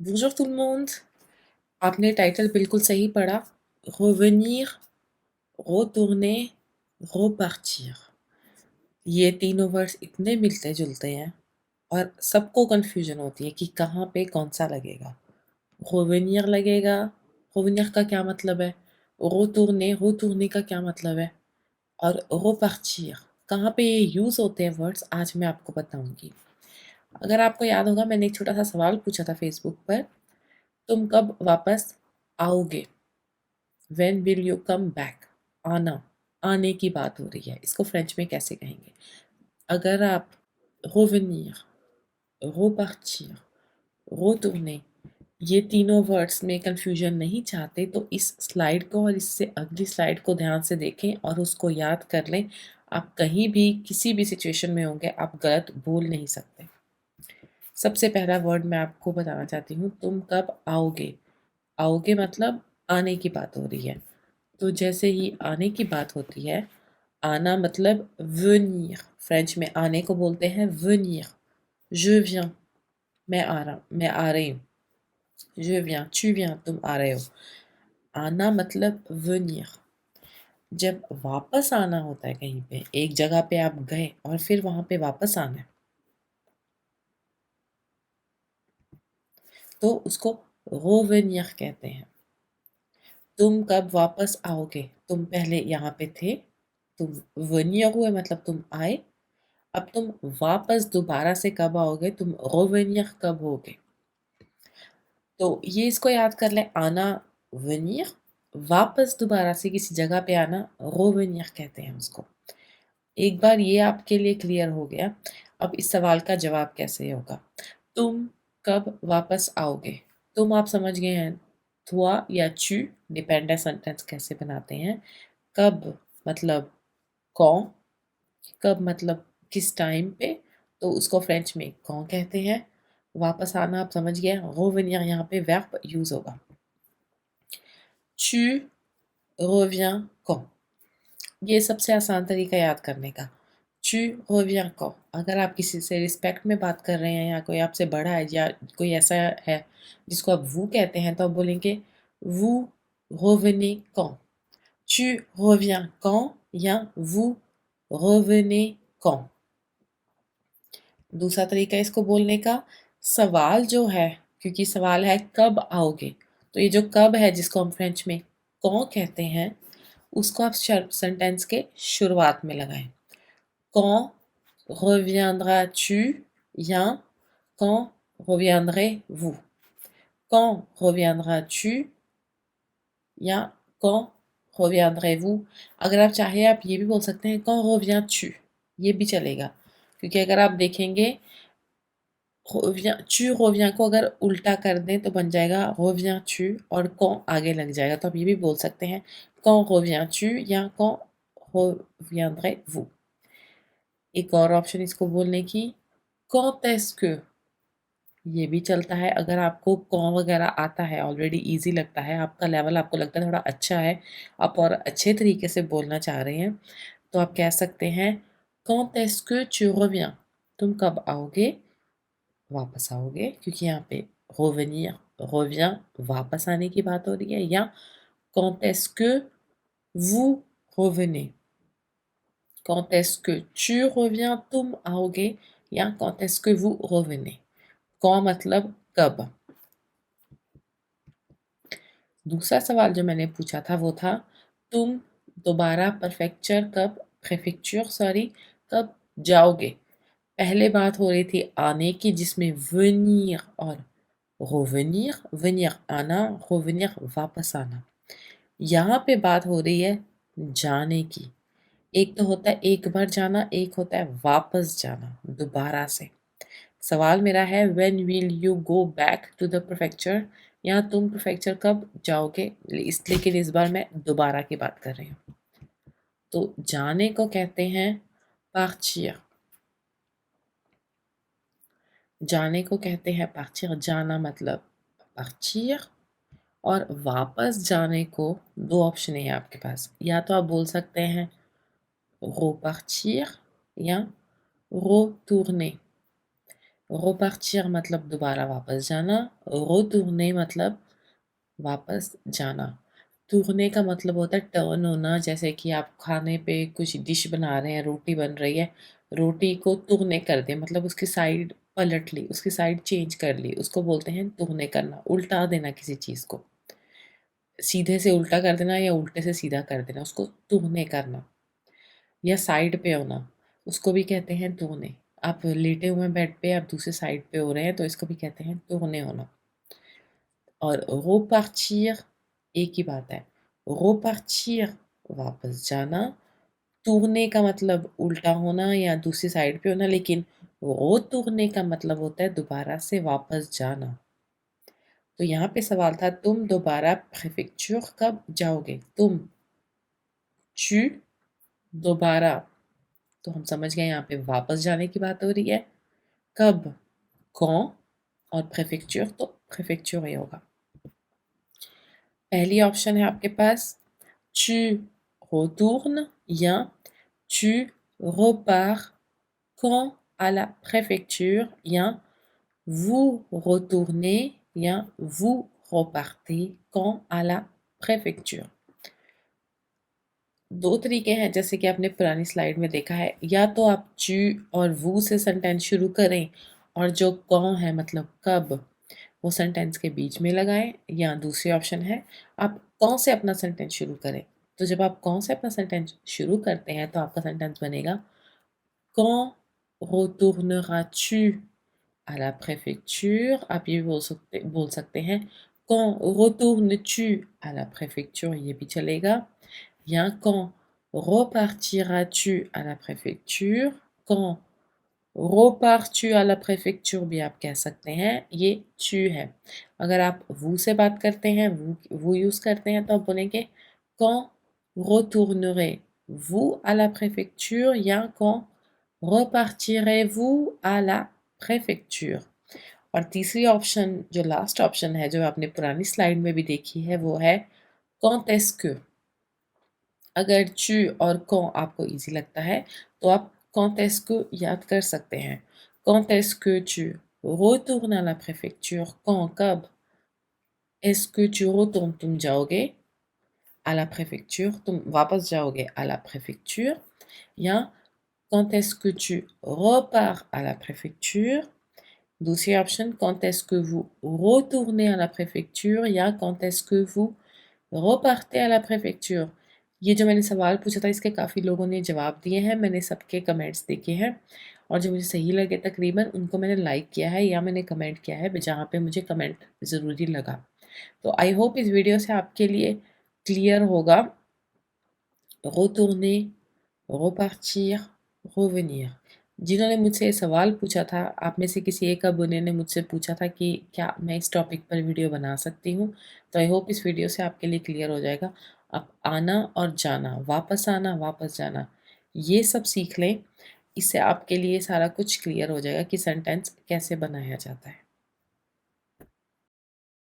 Bonjour tout le monde. आपने title बिल्कुल सही पढ़ा। revenir, retourner, repartir। ये तीनों वर्ड्स इतने मिलते जुलते हैं और सबको कंफ्यूजन होती है कि कहाँ पे कौन सा लगेगा। revenir लगेगा। revenir का क्या मतलब है? retourner, retourner का क्या मतलब है? और repartir कहाँ पे ये यूज होते हैं वर्ड्स, आज मैं आपको बताऊंगी। अगर आपको याद होगा, मैंने एक छोटा सा सवाल पूछा था फेसबुक पर, तुम कब वापस आओगे? When will you come back? आना, आने की बात हो रही है, इसको फ्रेंच में कैसे कहेंगे? अगर आप revenir, repartir, retourner ये तीनों वर्ड्स में कंफ्यूजन नहीं चाहते तो इस स्लाइड को और इससे अगली स्लाइड को ध्यान से देखें और उसको याद कर लें। आप कहीं भी किसी भी सिचुएशन में होंगे, आप गलत बोल नहीं सकते। सबसे पहला वर्ड मैं आपको बताना चाहती हूँ, तुम कब आओगे? आओगे मतलब आने की बात हो रही है। तो जैसे ही आने की बात होती है, आना मतलब venir, फ्रेंच में आने को बोलते हैं venir। je viens, मैं आ रही हूँ। je viens, tu viens, तुम आ रहे हो। आना मतलब venir। जब वापस आना होता है कहीं पे, एक जगह पे आप गए और फिर वहां पे वापस आना है, तो उसको revenir कहते हैं। तुम कब वापस आओगे? तुम पहले यहाँ पे थे, तुम venir हुए मतलब तुम आए। अब तुम वापस दोबारा से कब आओगे? तुम revenir कब होगे? तो ये इसको याद कर लें, आना venir, वापस दोबारा से किसी जगह पे आना revenir कहते हैं उसको। एक बार ये आपके लिए क्लियर हो गया, अब इस सवाल का जवाब कैसे होगा? तुम कब वापस आओगे? तुम आप समझ गए हैं, toi या tu डिपेंडेंट सेंटेंस कैसे बनाते हैं। कब मतलब quand, कब मतलब किस टाइम पे, तो उसको फ्रेंच में quand कहते हैं। वापस आना आप समझ गए, revenir यहाँ पे वर्ब यूज होगा। Tu reviens quand, ये सबसे आसान तरीका याद करने का। Tu reviens quand, अगर आप किसी से रिस्पेक्ट में बात कर रहे हैं या कोई आपसे बड़ा है या कोई ऐसा है जिसको आप vous कहते हैं, तो आप बोलेंगे vous revenez quand। Tu reviens quand या vous revenez quand। दूसरा तरीका इसको बोलने का, सवाल जो है, क्योंकि सवाल है कब आओगे, तो ये जो कब है जिसको हम फ्रेंच में कौन कहते हैं, उसको आप सेंटेंस के शुरुआत में लगाएं। Quand reviendras-tu या quand reviendrez-vous? Quand reviendras-tu या quand reviendrez-vous? अगर आप चाहे आप ये भी बोल सकते हैं quand reviens-tu, ये भी चलेगा, क्योंकि अगर आप देखेंगे tu reviens को अगर उल्टा कर दें तो बन जाएगा reviens tu और quand आगे लग जाएगा, तो आप ये भी बोल सकते हैं quand reviens tu या quand reviendrez vous। एक और ऑप्शन इसको बोलने की, quand est-ce que, ये भी चलता है। अगर आपको quand वगैरह आता है, ऑलरेडी इजी लगता है, आपका लेवल आपको लगता है थोड़ा अच्छा है, आप और अच्छे तरीके से बोलना चाह रहे हैं, तो आप कह सकते हैं quand est-ce que tu reviens, तुम कब आओगे, वापस आओगे, क्योंकि यहाँ पे revenir, revient, वापस आने की बात हो रही है। या quand est-ce que vous revenez, quand est-ce que tu reviens, तुम आओगे, या quand est-ce que vous revenez। quand मतलब कब। दूसरा सवाल जो मैंने पूछा था वो था, तुम दोबारा प्रेफेक्चर सॉरी कब जाओगे? पहले बात हो रही थी आने की, जिसमें venir और revenir, venir आना, revenir वापस आना। यहाँ पे बात हो रही है जाने की। एक तो होता है एक बार जाना, एक होता है वापस जाना दोबारा से। सवाल मेरा है when will you go back to the prefecture, या तुम प्रेफेक्चर कब जाओगे, लेकिन इस बार मैं दोबारा की बात कर रही हूँ। तो जाने को कहते हैं partir, जाने को कहते हैं partir, जाना मतलब partir। और वापस जाने को दो ऑप्शन है आपके पास, या तो आप बोल सकते हैं repartir या retourner। repartir मतलब दोबारा वापस जाना, retourner मतलब वापस जाना। टूरने का मतलब होता है टर्न होना, जैसे कि आप खाने पे कुछ डिश बना रहे हैं, रोटी बन रही है, रोटी को टूरने कर दें मतलब उसकी साइड पलट ली, उसकी साइड चेंज कर ली, उसको बोलते हैं टूरने करना, उल्टा देना किसी चीज़ को, सीधे से उल्टा कर देना या उल्टे से सीधा कर देना, उसको टूरने करना। या साइड पे होना, उसको भी कहते हैं टूरने। आप लेटे हुए हैं बेड पे, आप दूसरे साइड पे हो रहे हैं, तो इसको भी कहते हैं टूरने होना। और repartir एक ही बात है। repartir वापस जाना, tourner का मतलब उल्टा होना या दूसरी साइड पे होना, लेकिन retourner का मतलब होता है दोबारा से वापस जाना। तो यहाँ पे सवाल था तुम दोबारा प्रेफेक्चर कब जाओगे? तुम, tu, दोबारा। तो हम समझ गए यहाँ पे वापस जाने की बात हो रही है। कब? quand, और प्रेफेक्चर तो प्रेफेक्चर ही होगा। पहली ऑप्शन है आपके पास tu retournes या tu repars quand à la préfecture या vous retournez या vous repartez quand à la préfecture। दो तरीके हैं जैसे कि आपने पुरानी स्लाइड में देखा है, या तो आप चू और वो से सेंटेंस शुरू करें और जो कौन है मतलब कब, वो सेंटेंस के बीच में लगाएं, या दूसरी ऑप्शन है आप कौन से अपना सेंटेंस शुरू करें। तो जब आप कौन से अपना सेंटेंस शुरू करते हैं तो आपका सेंटेंस बनेगा quand retourneras-tu à la préfecture। आप ये बोल सकते हैं quand retournes-tu à la préfecture, ये भी चलेगा। या quand repartiras-tu à la préfecture, quand repars-tu à la préfecture भी आप कह सकते हैं, ये tu है। अगर आप vous से बात करते हैं, vous यूज़ करते हैं, तो आप बोलेंगे quand retournerez-vous à la préfecture या quand repartirez-vous à la préfecture। और तीसरी ऑप्शन जो लास्ट ऑप्शन है, जो आपने पुरानी स्लाइड में भी देखी है, वो है quand est-ce que। अगर चू और कौ आपको इजी लगता है तो आप quand est-ce que याद कर सकते हैं। quand est-ce que tu retournes à la préfecture, quand, कब। est-ce que tu retournes, तुम जाओगे, à la préfecture, तुम वापस जाओगे à la préfecture। या quand est-ce que tu repars à la préfecture। दूसरी option quand est-ce que vous retournez à la préfecture या quand est-ce que vous repartez à la préfecture। ये जो मैंने सवाल पूछा था इसके काफ़ी लोगों ने जवाब दिए हैं, मैंने सबके कमेंट्स देखे हैं और जो मुझे सही लगे तकरीबन उनको मैंने लाइक किया है या मैंने कमेंट किया है जहाँ पे मुझे कमेंट ज़रूरी लगा। तो आई होप इस वीडियो से आपके लिए क्लियर होगा retourner, repartir, revenir। जिन्होंने मुझसे ये सवाल पूछा था, आप में से किसी एक अबुने ने मुझसे पूछा था कि क्या मैं इस टॉपिक पर वीडियो बना सकती हूँ, तो आई होप इस वीडियो से आपके लिए क्लियर हो जाएगा। आप आना और जाना, वापस जाना, ये सब सीख लें, इससे आपके लिए सारा कुछ क्लियर हो जाएगा कि सेंटेंस कैसे बनाया जाता है।